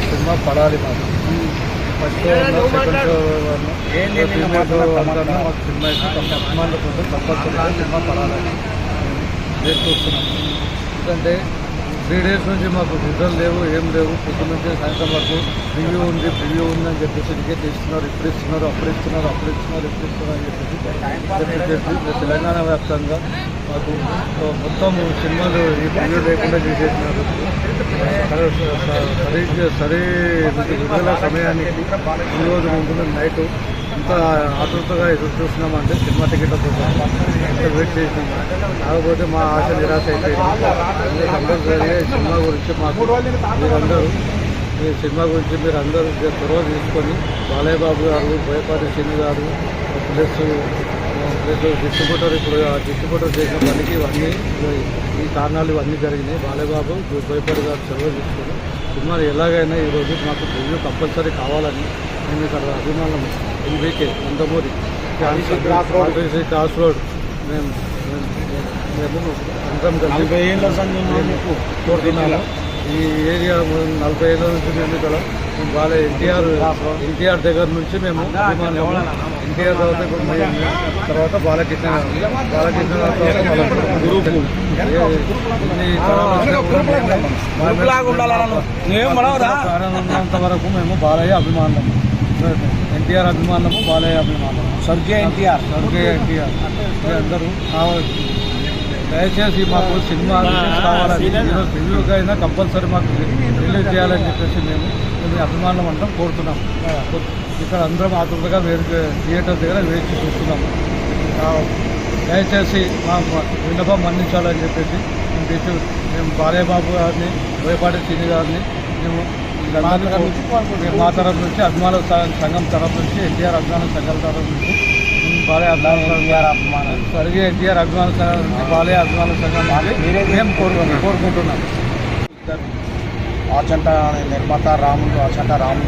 Cinema పడాలి మాకు first second show మాకు సినిమా ఇస్తే అభిమానుల కోసం తప్పనిసరిగా సినిమా పడాలని నేను చూస్తున్నాను. ఎందుకంటే 3 days నుంచి మాకు నిద్రలు లేవు, ఏం లేవు. పొద్దున్న నుంచి సాయంత్రం వరకు ప్రివ్యూ ఉందని చెప్పేసి టికెట్ ఇస్తున్నారు, ఇప్పుడు ఇస్తున్నారు, అప్పుడు ఇస్తున్నారు అని చెప్పేసి తెలంగాణ వ్యాప్తంగా మాకు మొత్తం సినిమాలు ఈ ప్రివ్యూ లేకుండా చేసేసినారు. సరే విడుదల సమయానికి ఈరోజు ముందు నైట్ ఇంత ఆతృతగా ఎదురు చూస్తున్నామంటే సినిమా టికెట్ల కోసం ఎంత వెయిట్ చేసినాము. కాకపోతే మా ఆశ నిరాశ అయిపోయింది. కంపల్సరీగా ఈ సినిమా గురించి మాకు మీరందరూ చొరవ తీసుకొని బాలయ్య బాబు గారు, బోయపాటి శ్రీని గారు ప్లస్ డిస్ట్రిబ్యూటర్, ఇప్పుడు ఆ డిస్ట్రిబ్యూటర్ చేసిన పనికి ఈ కారణాలు ఇవన్నీ జరిగినాయి. బాలయ్య బాబు, బోయపాటి గారు చొరవ తీసుకొని సినిమాలు ఎలాగైనా ఈరోజు మాకు రివ్యూ కంపల్సరీ కావాలని మేము ఇక్కడ అభిమానం ఎన్బీకే నందమూరి క్రాస్ రోడ్ మేము అందరం కలిసి కోరుతున్నాము. ఈ ఏరియా 40 ఏళ్ళ నుంచి మేము ఇక్కడ బాలయ్య ఎన్టీఆర్ దగ్గర నుంచి మేము అభిమానం. ఎన్టీఆర్ తర్వాత బాలకృష్ణ ఉన్నంత వరకు మేము బాలయ్య అభిమానం, ఎన్టీఆర్ అభిమానము, బాలయ్య అభిమానం, స్వర్గీయ ఎన్టీఆర్ అందరూ కావచ్చు. దయచేసి మాకు సినిమా రిలీజ్ కావాలని, రివ్యూగా అయినా కంపల్సరీ మాకు రిలీజ్ చేయాలని చెప్పేసి మేము అభిమానం అంటాం కోరుతున్నాం. ఇక్కడ అందరం ఆతృతగా థియేటర్ దగ్గర వేచి చూస్తున్నాము. దయచేసి మా విన్నపం మన్నించాలని చెప్పేసి మేము బాలయ్య బాబు గారిని, బోయపాటి శ్రీని గారిని మేము మా తరఫు నుంచి అభిమాన సంఘం తరఫు నుంచి, ఎన్టీఆర్ అభిమాన సంఘం తరఫు నుంచి, బాలయ్య స్వర్గీయ ఎన్టీఆర్ అభిమాన సంఘం నుంచి బాలయ్య అభిమాన సంఘం మేము కోరుకుంటున్నాం. ఆచంట నిర్మాత రాములు, ఆచంట రాములు